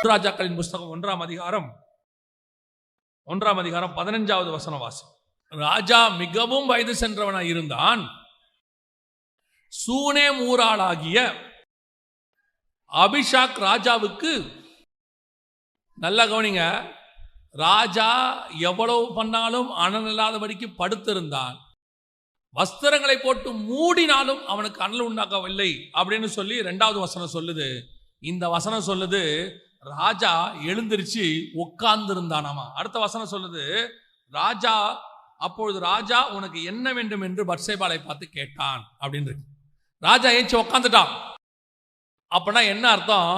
ராஜாக்களின் புஸ்தகம் 1ஆம் அதிகாரம் 15வது வசனம் வாசி. ராஜா மிகவும் வயது சென்றவனாய் இருந்தான். சூனேம் ஊராளாகிய அபிஷாக் ராஜாவுக்கு, நல்ல கவனிங்க, ராஜா எவ்வளவு பண்ணாலும் அனல் இல்லாதபடிக்கு படுத்திருந்தான். வஸ்திரங்களை போட்டு மூடினாலும் அவனுக்கு அனல் உண்டாக்கவில்லை அப்படின்னு சொல்லி 2வது வசனம் சொல்லுது. இந்த வசனம் சொல்லுது ராஜா எழுந்திருச்சு உட்கார்ந்து இருந்தானாமா. அடுத்த வசனம் சொல்லுது அப்பொழுது ராஜா உனக்கு என்ன வேண்டும் என்று பத்சேபாளை பார்த்து கேட்டான் அப்படின்னு. ராஜா ஏஞ்சி உட்காந்துட்டான். அப்படின்னா என்ன அர்த்தம்?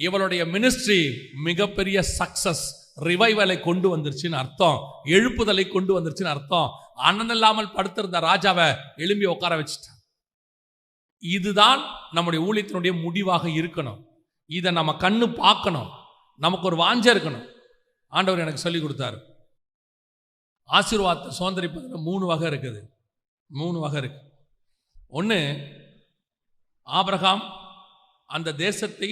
இவளுடைய மினிஸ்ட்ரி மிகப்பெரிய சக்சஸ், ரிவைவலை கொண்டு வந்துருச்சுன்னு அர்த்தம், எழுப்புதலை கொண்டு வந்துருச்சுன்னு அர்த்தம். அண்ணன் இல்லாமல் படுத்திருந்த ராஜாவை எழும்பி உட்கார வச்சுட்டான். இதுதான் நம்முடைய ஊழியத்தினுடைய முடிவாக இருக்கணும். இதை நம்ம கண்ணு பார்க்கணும், நமக்கு ஒரு வாஞ்சை இருக்கணும். ஆண்டவர் எனக்கு சொல்லி கொடுத்தாரு. ஆசீர்வாதத்தை சுதந்திரிப்பதில் 3 வகை இருக்குது. 3 வகை இருக்கு. ஒன்று, ஆபிரகாம் அந்த தேசத்தை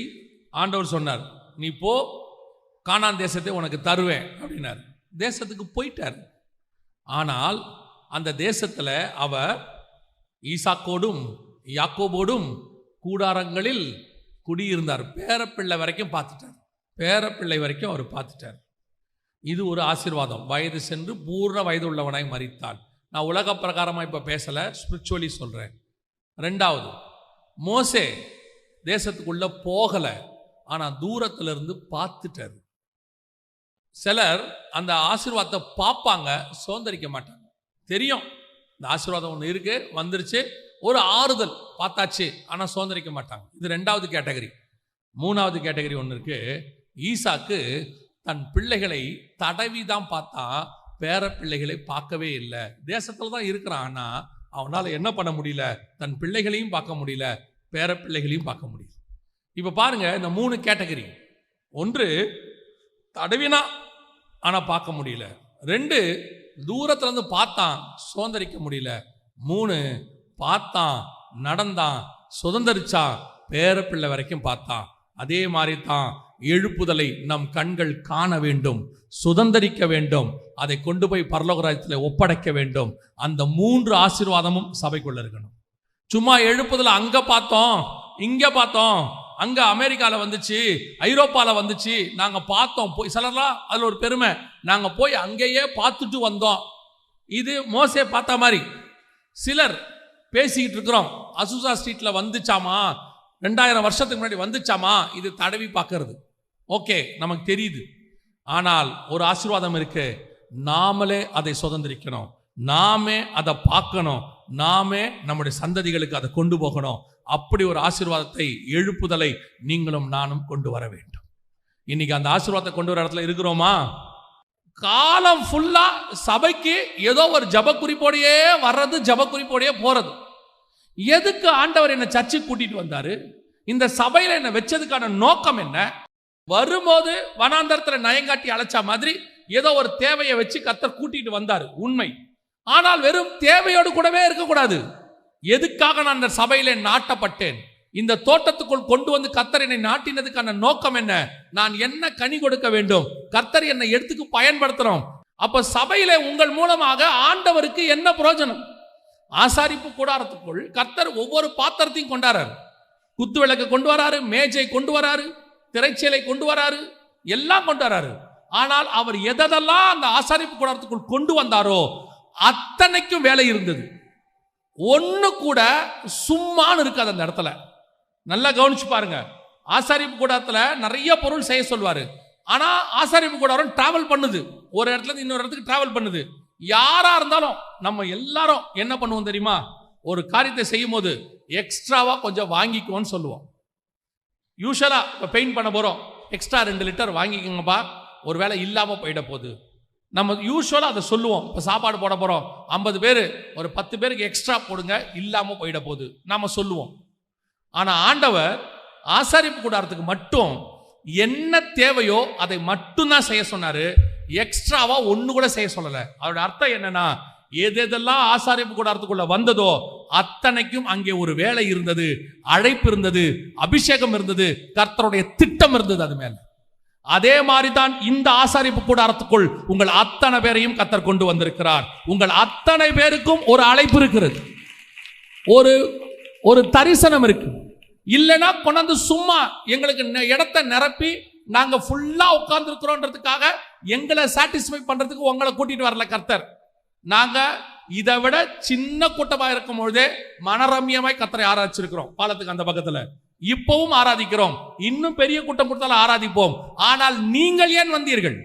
ஆண்டவர் சொன்னார், நீ போ, கானான் தேசத்தை உனக்கு தருவேன் அப்படின்னார். தேசத்துக்கு போயிட்டார். ஆனால் அந்த தேசத்தில் அவர் ஈசாக்கோடும் யாக்கோபோடும் கூடாரங்களில் குடியிருந்தார். பேரப்பிள்ளை வரைக்கும் அவர் பார்த்துட்டார். இது ஒரு ஆசீர்வாதம். வயது சென்று பூர்ண வயது உள்ளவனாய் மரித்தாள். நான் உலக பிரகாரமாக இப்போ பேசலை, ஸ்பிரிச்சுவலி சொல்கிறேன். 2வது, மோசே தேசத்துக்குள்ள போகலை, ஆனால் தூரத்துல இருந்து பார்த்துட்டார். சிலர் அந்த ஆசீர்வாதத்தை பார்ப்பாங்க, சுதந்திரிக்க மாட்டாங்க. தெரியும் இந்த ஆசீர்வாதம் ஒன்று இருக்கு, வந்துருச்சு, ஒரு ஆறுதல் பார்த்தாச்சு, ஆனால் சுதந்திரிக்க மாட்டாங்க. இது 2வது கேட்டகரி. 3வது கேட்டகரி ஒன்று இருக்கு. ஈசாக்கு தன் பிள்ளைகளை தடவி தான் பார்த்தா, பேர பிள்ளைகளை பார்க்கவே இல்லை. தேசத்துல தான் இருக்கிறான், ஆனால் அவனால் என்ன பண்ண முடியல? தன் பிள்ளைகளையும் பார்க்க முடியல, பேர பிள்ளைகளையும் பார்க்க முடியல. இப்போ பாருங்க, இந்த 3 கேட்டகரி. 1, தடவினா ஆனால் பார்க்க முடியல. 2, தூரத்துல இருந்து பார்த்தான், சுதந்திரிக்க முடியல. 3, பார்த்தான், நடந்தான், சுதந்திரிச்சான், பேர பிள்ளை வரைக்கும் பார்த்தான். அதே மாதிரி தான் எழுப்புதலை நம் கண்கள் காண வேண்டும், சுதந்திரிக்க வேண்டும், அதை கொண்டு போய் பரலோக ராஜ்யத்தில் ஒப்படைக்க வேண்டும். அந்த 3 ஆசீர்வாதமும் சபைக்குள்ள இருக்கணும். சும்மா எழுப்புதல அங்க பார்த்தோம், இங்க பார்த்தோம், அங்க அமெரிக்கால வந்துச்சு, ஐரோப்பால வந்துச்சு, நாங்க பார்த்தோம், போய் சிலர்லாம் அதுல ஒரு பெருமை, நாங்க போய் அங்கேயே பார்த்துட்டு வந்தோம். இது மோசே பார்த்த மாதிரி. சிலர் பேசிக்கிட்டு இருக்கிறோம், அசூசா ஸ்ட்ரீட்ல வந்துச்சாமா, 2000 வருஷத்துக்கு முன்னாடி வந்துச்சாமா, இது தடவி பார்க்கறது. ஓகே, நமக்கு தெரியுது. ஆனால் ஒரு ஆசீர்வாதம் இருக்கு, நாமளே அதை சுதந்திரிக்கணும், நாமே அதை பார்க்கணும், நாமே நம்முடைய சந்ததிகளுக்கு அதை கொண்டு போகணும். அப்படி ஒரு ஆசீர்வாதத்தை, எழுப்புதலை நீங்களும் நானும் கொண்டு வர வேண்டும். இன்னைக்கு அந்த ஆசீர்வாதத்தை கொண்டு வர இடத்துல இருக்கிறோமா? காலம் ஃபுல்லா சபைக்கு ஏதோ ஒரு ஜப குறிப்போடையே வர்றது, ஜப குறிப்போடையே போறது. எதுக்கு ஆண்டவர் என்ன சர்ச்சுக்கு கூட்டிட்டு வந்தாரு? இந்த சபையில என்ன வச்சதுக்கான நோக்கம் என்ன? வரும்போது வனாந்தரத்துல நயங்காட்டி அழைச்சா மாதிரி ஏதோ ஒரு தேவையை வச்சு கர்த்தர் கூட்டிட்டு வந்தாரு, உண்மை. ஆனால் வெறும் தேவையோடு கூடவே இருக்கக்கூடாது. எதுக்காக நான் அந்த சபையில நாட்டப்பட்டேன்? இந்த தோட்டத்துக்குள் கொண்டு வந்து கர்த்தர் என்னை நாட்டினதுக்கான நோக்கம் என்ன? நான் என்ன கனி கொடுக்க வேண்டும்? கர்த்தர் என்னை எடுத்துக்கு பயன்படுத்துறோம். அப்ப சபையில உங்கள் மூலமாக ஆண்டவருக்கு என்ன பிரயோஜனம்? ஆசாரிப்பு கூடாரத்துக்குள் கர்த்தர் ஒவ்வொரு பாத்திரத்தையும் கொண்டாராரு. குத்து விளக்கு கொண்டு வராரு, மேஜை கொண்டு வராரு, திரைச்சீலை கொண்டு வராரு, எல்லாம் கொண்டு வராரு. ஆனால் அவர் எதெல்லாம் அந்த ஆசாரிப்பு கூடாரத்துக்குள் கொண்டு வந்தாரோ அத்தனைக்கும் வேலை இருந்தது. ஒண்ணு கூட சும்மான்னு இருக்காது அந்த இடத்துல. நல்லா கவனிச்சு பாருங்க. ஆசாரிப்பு கூடாரத்துல நிறைய பொருள் செய்ய சொல்வாரு. ஆனா ஆசாரிப்பு கூடாரம் டிராவல் பண்ணுது, ஒரு இடத்துல இருந்து இன்னொரு இடத்துக்கு டிராவல் பண்ணுது. யாரா இருந்தாலும் நம்ம எல்லாரும் என்ன பண்ணுவோம் தெரியுமா? ஒரு காரியத்தை செய்யும் போது எக்ஸ்ட்ராவா கொஞ்சம் வாங்கிக்குவோன்னு சொல்லுவோம். யூஸ்வலா இப்போ பெயிண்ட் பண்ண போறோம், எக்ஸ்ட்ரா 2 லிட்டர் வாங்கிக்கோங்கப்பா, ஒரு வேளை இல்லாம போயிட போகுது. நம்ம யூஸ்வலா அதை சொல்லுவோம். இப்போ சாப்பாடு போட போறோம், 50 பேர், ஒரு 10 பேருக்கு எக்ஸ்ட்ரா போடுங்க, இல்லாம போயிட போகுது நாம சொல்லுவோம். ஆனா ஆண்டவர் ஆசாரிப்பு கூடாரத்துக்கு மட்டும் என்ன தேவையோ அதை மட்டும்தான் செய்ய சொன்னாரு. எக்ஸ்ட்ராவா ஒண்ணு கூட செய்ய சொல்லல. அதோட அர்த்தம் என்னன்னா, எதெல்லாம் ஆசாரிப்பு கூடாரத்துக்குள்ள வந்ததோ அத்தனைக்கும் அங்கே ஒரு வேலை இருந்தது, அழைப்பு இருந்தது, அபிஷேகம் இருந்தது, கர்த்தருடைய திட்டம் இருந்தது அது மேல. அதே மாதிரி தான் இந்த ஆசாரிப்பு கூடாரத்துக்குள் உங்கள் அத்தனை பேரையும் கர்த்தர் கொண்டு வந்திருக்கிறார். உங்கள் அத்தனை பேருக்கும் ஒரு அழைப்பு இருக்கிறது, ஒரு தரிசனம் இருக்கு. இல்லைன்னா கொண்டாந்து சும்மா எங்களுக்கு இடத்தை நிரப்பி நாங்க ஃபுல்லா உட்கார்ந்து இருக்கிறோன்றதுக்காக எங்களை சாட்டிஸ்ஃபை பண்றதுக்கு உங்களை கூட்டிட்டு வரல கர்த்தர். நாங்க இதை விட சின்ன கூட்டமாக இருக்கும் பொழுதே மனரம்யமாய் கர்த்தரை ஆராய்ச்சிருக்கிறோம். பாலத்துக்கு அந்த பக்கத்துல இப்பவும் ஆராதிக்கிறோம். இன்னும் பெரிய கூட்டம் கொடுத்தாலும் ஆராதிப்போம். ஆனால் நீங்கள் ஏன் வந்தீர்கள்?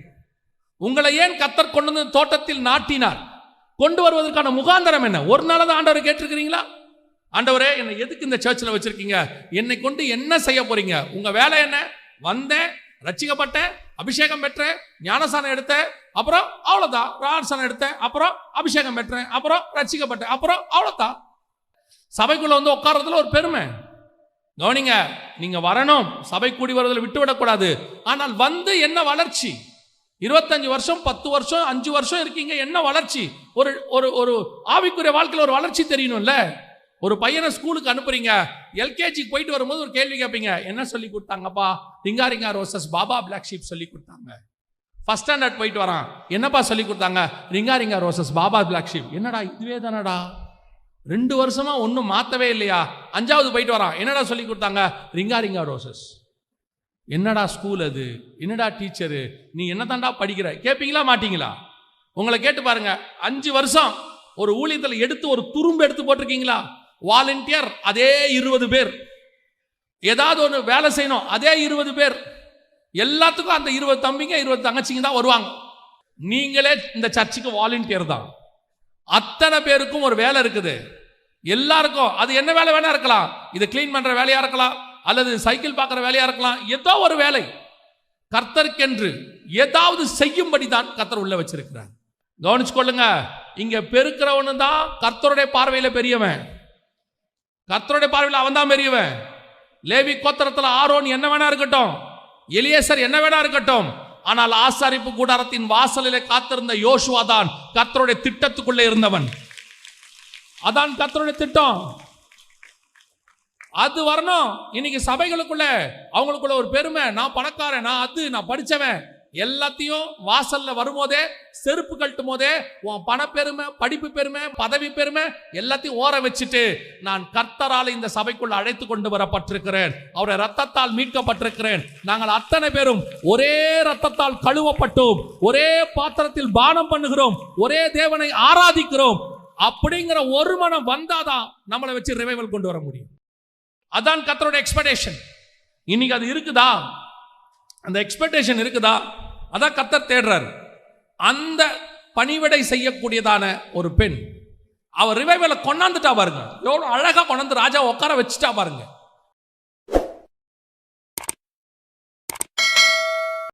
உங்களை ஏன் கர்த்தர் கொண்டு வந்து தோட்டத்தில் நாட்டினார்? கொண்டு வருவதற்கான முகாந்தரம் என்ன? ஒரு நாள் தான் ஆண்டவரை கேட்டிருக்கிறீங்களா? ஆண்டவரே, என்னை எதுக்கு இந்த சர்ச்சில் வச்சிருக்கீங்க? என்னை கொண்டு என்ன செய்ய போறீங்க? உங்க வேலை என்ன? வந்தேன், ரட்சிக்கப்பட்டேன், அபிஷேகம் பெற்றேன், ஞானசானம் எடுத்தேன், அப்புறம் அவ்வளவுதான். ராசனம் எடுத்தேன், அப்புறம் அபிஷேகம் பெற்றேன், அப்புறம் ரட்சிக்கப்பட்டேன், அப்புறம் அவ்வளவுதான். சபைக்குள்ள வந்து உட்கார்றதுல ஒரு பெருமை. கவனிங்க, நீங்க வரணும், சபை கூடி வருவதில் விட்டுவிடக்கூடாது. ஆனால் வந்து என்ன வளர்ச்சி? 25 வருஷம், 10 வருஷம், 5 வருஷம் இருக்கீங்க, என்ன வளர்ச்சி? ஒரு ஆவிக்குரிய வாழ்க்கையில் ஒரு வளர்ச்சி தெரியணும்ல. ஒரு பையனை ஸ்கூலுக்கு அனுப்புறீங்க, எல்கேஜிக்கு போயிட்டு வரும்போது ஒரு கேள்வி கேட்பீங்க, என்ன சொல்லி கொடுத்தாங்கப்பா? Ring a roses baa baa black sheep சொல்லி கொடுத்தாங்க. ஃபர்ஸ்ட் ஸ்டாண்டர்ட் போயிட்டு வரான், என்னப்பா சொல்லி கொடுத்தாங்க? Ring a roses baa baa black sheep. என்னடா இதுவே தானடா, 2 வருஷமா ஒன்றும் மாற்றவே இல்லையா? 5வது போயிட்டு வரான், என்னடா சொல்லி கொடுத்தாங்க? Ring a roses. என்னடா ஸ்கூல் அது? என்னடா டீச்சரு? நீ என்ன தாண்டா படிக்கிற? கேட்பீங்களா மாட்டீங்களா? உங்களை கேட்டு பாருங்க. 5 வருஷம் ஒரு ஊழியத்தில் எடுத்து ஒரு துரும்பு எடுத்து போட்டிருக்கீங்களா? வாலண்டியர் அதே 20 பேர், ஏதாவது ஒன்று வேலை செய்யணும் அதே 20 பேர், எல்லாத்துக்கும் அந்த 20 தம்பிங்க 20 தங்கச்சிங்க தான் வருவாங்க. நீங்களே இந்த சர்ச்சுக்கு வாலண்டியர் தான். அத்தனை பேருக்கும் ஒரு வேலை இருக்குது எல்லாருக்கும். அது என்ன வேலை வேணா இருக்கலாம். இது கிளீன் பண்ற வேலையா இருக்கலாம், அல்லது சைக்கிள் பார்க்குற வேலையா இருக்கலாம். ஏதோ ஒரு வேலை கர்த்தருக்கென்று ஏதாவது செய்யும்படி தான் கர்த்தர் உள்ள வச்சிருக்கிறார். கவனிச்சு கொள்ளுங்க. இங்க பெருக்கிறவனு தான் கர்த்தருடைய பார்வையில பெரியவன். கர்த்தருடைய பார்வையில் அவன் தான் பெரியவன். லேவி கோத்திரத்தில் ஆரோன் என்ன வேணா இருக்கட்டும், எலியேசர் என்ன வேணா இருக்கட்டும், ஆனால் ஆசாரிப்பு கூடாரத்தின் வாசலிலே காத்திருந்த யோசுவா தான் கர்த்தருடைய திட்டத்துக்குள்ளே இருந்தவன். அதான் கர்த்தருடைய திட்டம். அது வரணும். இன்னைக்கு சபைகளுக்குள்ள அவங்களுக்குள்ள ஒரு பெருமை, நான் பணக்காரன், நான் அது, நான் படிச்சவன், எல்லாத்தையும் வாசல்ல வரும்போதே செருப்பு கழட்டும் போதே உன் பண பெருமை, படிப்பு பெருமை, பதவி பெருமை எல்லாத்தையும் ஓர வச்சுட்டு, நான் கர்த்தரால் இந்த சபைக்குள்ள அழைத்து கொண்டு வரப்பட்டிருக்கிறேன், அவருடைய ரத்தத்தால் மீட்கப்பட்டிருக்கிறேன், நாங்கள் அத்தனை பேரும் ஒரே ரத்தத்தால் கழுவப்பட்டோம், ஒரே பாத்திரத்தில் பானம் பண்ணுகிறோம், ஒரே தேவனை ஆராதிக்கிறோம் அப்படிங்கிற ஒரு மனம் வந்தாதான் நம்மளை வச்சு ரிவைவல் கொண்டு வர முடியும். அதான் கர்த்தருடைய எக்ஸ்பெக்டேஷன். இன்னைக்கு அது இருக்குதா? அந்த எக்ஸ்பெக்டேஷன் இருக்குதா? அதான் கர்த்தர் தேடுறாரு. அந்த பணிவிடை செய்யக்கூடியதான ஒரு பெண், அவர் ரிவைவலை கொண்டாந்துட்டா பாருங்க, எவ்வளவு அழகா கொண்டாந்து ராஜா உட்கார வச்சுட்டா பாருங்க.